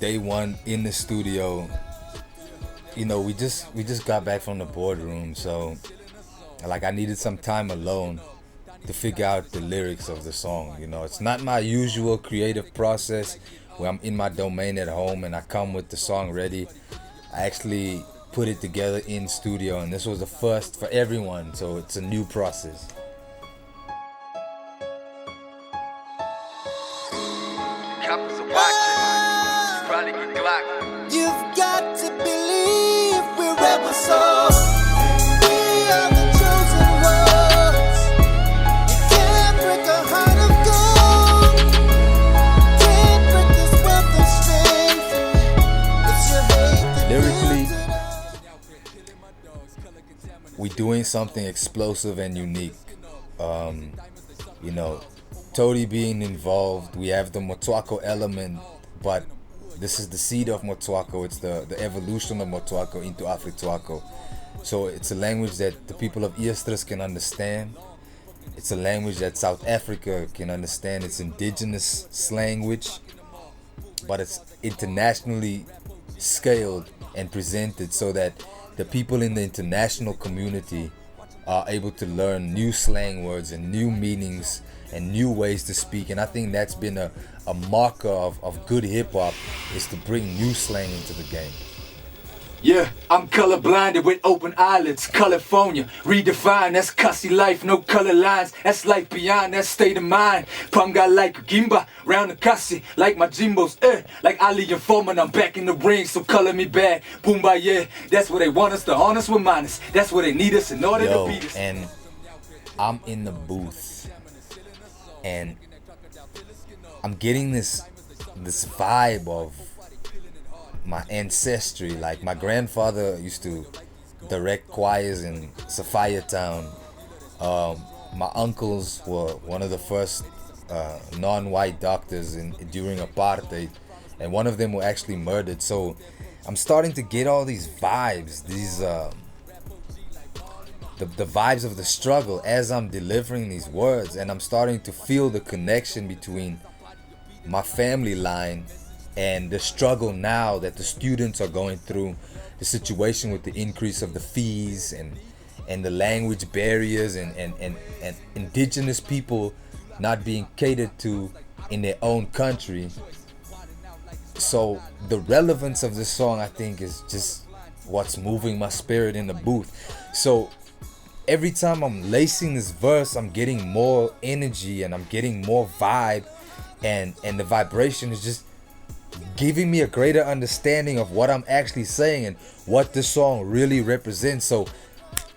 day one in the studio. You know, we just got back from the boardroom, so like I needed some time alone to figure out the lyrics of the song. You know, it's not my usual creative process where I'm in my domain at home and I come with the song ready. I actually put it together in studio, and this was the first for everyone, so it's a new process. Coppers are watching. You probably get Glock. You've got to believe we're rebel souls. We are the chosen ones. You can't break a heart of gold. Can't break this wealth of strength. It's your hate that Lyrically, builds it up. we're doing something explosive and unique. You know, Todi being involved, we have the Motswako element, but this is the seed of Motswako. It's the evolution of Motswako into Afritswako. So it's a language that the people of Eerstrus can understand. It's a language that South Africa can understand. It's indigenous slanguage, but it's internationally scaled and presented so that the people in the international community are able to learn new slang words and new meanings and new ways to speak. And I think that's been a marker of good hip-hop, is to bring new slang into the game. Yeah, I'm colorblinded with open eyelids. California, redefined, that's cussy life, no color lines. That's life beyond that state of mind. Punga like a Gimba, round the cussy, like my Jimbos, like Ali and Foreman, I'm back in the ring, so color me back. Boomba, yeah, that's where they want us, to harm us with minus. That's where they need us in order to beat us. And I'm in the booth, and I'm getting this vibe of my ancestry. Like my grandfather used to direct choirs in Sophia Town. My uncles were one of the first non-white doctors during apartheid, and one of them were actually murdered. So I'm starting to get all these vibes, the vibes of the struggle as I'm delivering these words, and I'm starting to feel the connection between my family line and the struggle now that the students are going through, the situation with the increase of the fees and the language barriers and indigenous people not being catered to in their own country. So the relevance of this song, I think, is just what's moving my spirit in the booth. So every time I'm lacing this verse, I'm getting more energy and I'm getting more vibe, and the vibration is just giving me a greater understanding of what I'm actually saying and what this song really represents. So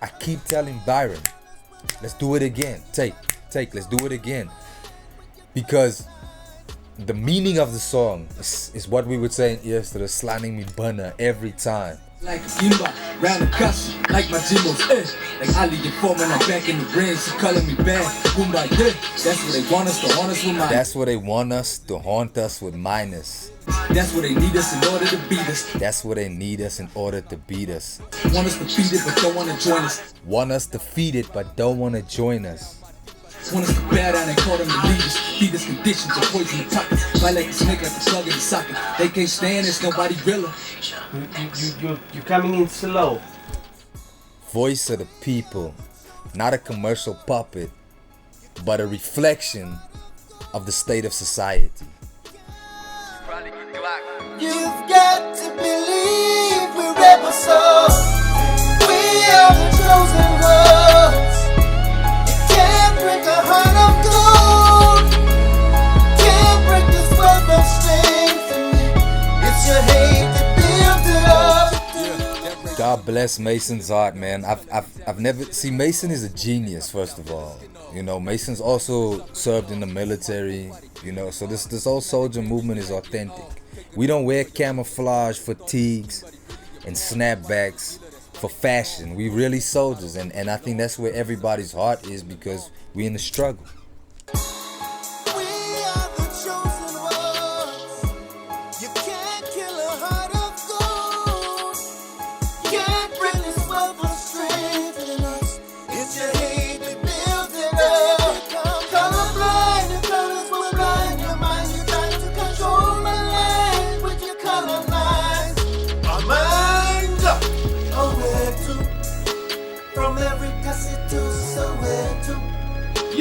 I keep telling Byron, let's do it again. Take, let's do it again. Because the meaning of the song is what we would say in Eerstrus, slaning me bunna every time. Like a Gimba, round the cussy, like my Jimbos, like Ali and Foreman, I'm back in the ring, so color me back. Boomba, yeah, that's where they want us to haunt us with minus. That's where they want us to haunt us with minus. That's where they need us in order to beat us. That's where they need us in order to beat us. Want us to feed it, but don't want to join us. Want us to feed it, but don't want to join us. Want us to bow down and call them the leaders. Feed us conditions of poison the pockets. Fight like a snake, like a plug in the socket. They can't stand us, nobody realer. You're coming in slow. Voice of the people, not a commercial puppet, but a reflection of the state of society. Probably get Glock. You've got to believe we're rebel souls. We are the chosen ones. You can't break a heart of gold. Can't break this wealth of strength. It's your hate that builds it up. God bless Mason's heart, man. I've never seen Mason is a genius. First of all, you know, Mason's also served in the military. You know, so this whole soldier movement is authentic. We don't wear camouflage fatigues and snapbacks for fashion. We really soldiers, and I think that's where everybody's heart is, because we in the struggle. We are the chosen ones. You can't kill a heart of gold. Can't bring this wealth of strength in us. It's your hate that builds it up. Colorblind, the colors will blind your mind. You try to control my language. Your color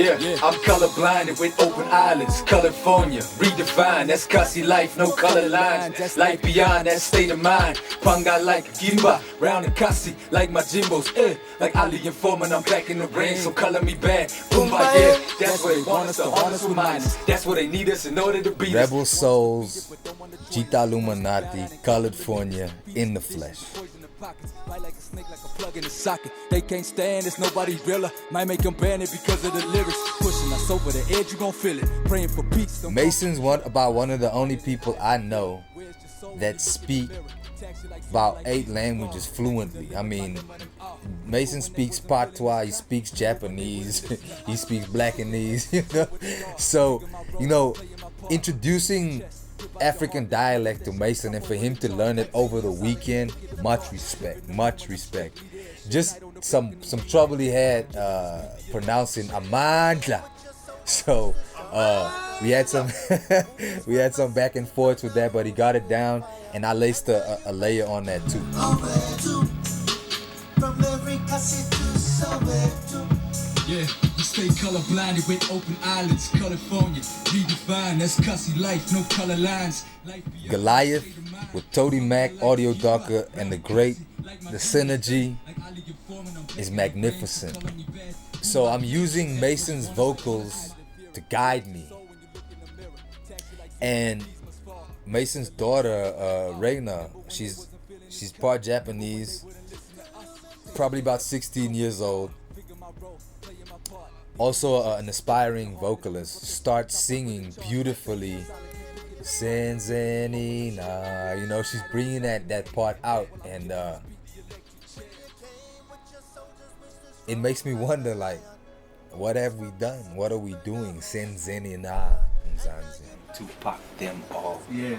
Yeah, I'm colorblinded with open eyelids. California, redefined. That's cussy life, no color lines. Life beyond that state of mind. Panga like Gimba, round and cussy like my Jimbos. Like Ali and Foreman, I'm back in the rain, so color me bad. Boomba, yeah, that's what they want us to honest with minds. That's what they need us in order to be Rebel Souls, Gita Illuminati, California, in the flesh. Bite like a snake, like a plug in the socket. They can't stand it's nobody realer. Might make them ban it because of the lyrics. Pushing us over the edge, you gon' feel it. Praying for peace. Mason's one of the only people I know that speak about 8 languages fluently. I mean, Mason speaks Patois, he speaks Japanese, he speaks Blackanese, you know. So, you know, introducing African dialect to Mason and for him to learn it over the weekend, much respect. Just some trouble he had pronouncing Amandla. So we had some back and forth with that, but he got it down, and I laced a layer on that too. From every castle to Soweto. Yeah, we stay colorblinded with open eyelids. California, redefined. That's cussy life, no color lines. Goliath with Toady Mac, Audio Docker, and the synergy is magnificent. So I'm using Mason's vocals to guide me. And Mason's daughter, Reina, she's part Japanese, probably about 16 years old. Also an aspiring vocalist, starts singing beautifully. Senzenina, you know, she's bringing that part out, and it makes me wonder, like, what have we done? What are we doing? Senzenina, Tupac them all. Yeah.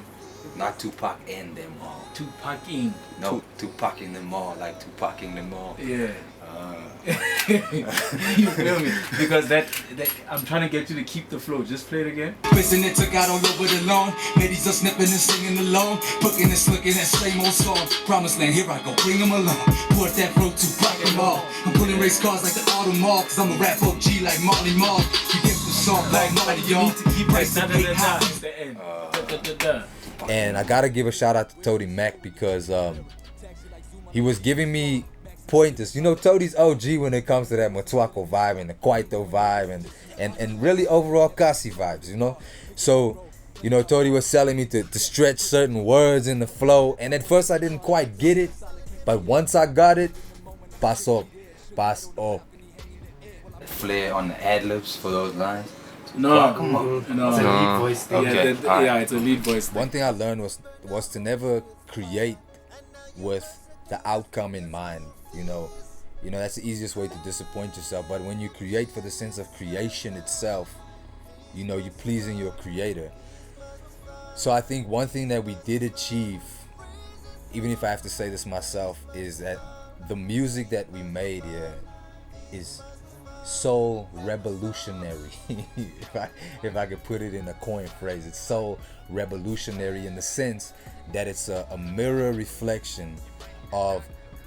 Not Tupac and them all. Tupacing. No, Tupacing them all, like Tupacing them all. Yeah. You feel me? Because that I'm trying to get you to keep the flow. Just play it again. Missing it took out all over the lawn. Ladies are snipping and singing along. Booking and slicking that same old song. Promised land, here I go, bring them along. Put that road to rock them all. I'm pulling race cars like the Audemars. Cause I'm a rap OG like Marley Marl. You get the song like Marley, y'all. Keep right da da da da. It's the end. Da da da. And I gotta give a shout out to Toady Mac because he was giving me pointers. You know, Toadie's OG when it comes to that Motuaco vibe and the Kwaito vibe and really overall Kasi vibes, you know. So, you know, Toadie was telling me to stretch certain words in the flow, and at first I didn't quite get it, but once I got it, pass up. Flair on the ad-libs for those lines. No, come on. No. It's a lead voice thing. Okay, Yeah, it's a lead voice thing. One thing I learned was to never create with the outcome in mind. You know, that's the easiest way to disappoint yourself. But when you create for the sense of creation itself, you know, you're pleasing your creator. So I think one thing that we did achieve, even if I have to say this myself, is that the music that we made here is so revolutionary. if I could put it in a coin phrase, it's so revolutionary in the sense that it's a mirror reflection of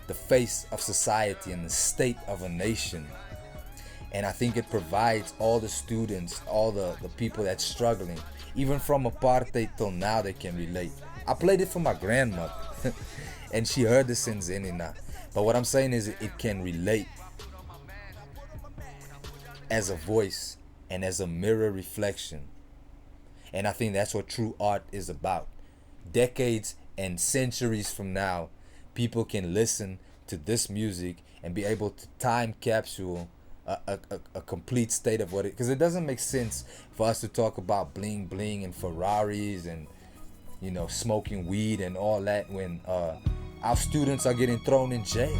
the face of society and the state of a nation. And I think it provides all the students, all the people that's struggling, even from apartheid till now, they can relate. I played it for my grandmother and she heard the Senzenina. But what I'm saying is it can relate as a voice and as a mirror reflection. And I think that's what true art is about. Decades and centuries from now, people can listen to this music and be able to time capsule a complete state of what it, because it doesn't make sense for us to talk about bling bling and Ferraris and, you know, smoking weed and all that when our students are getting thrown in jail.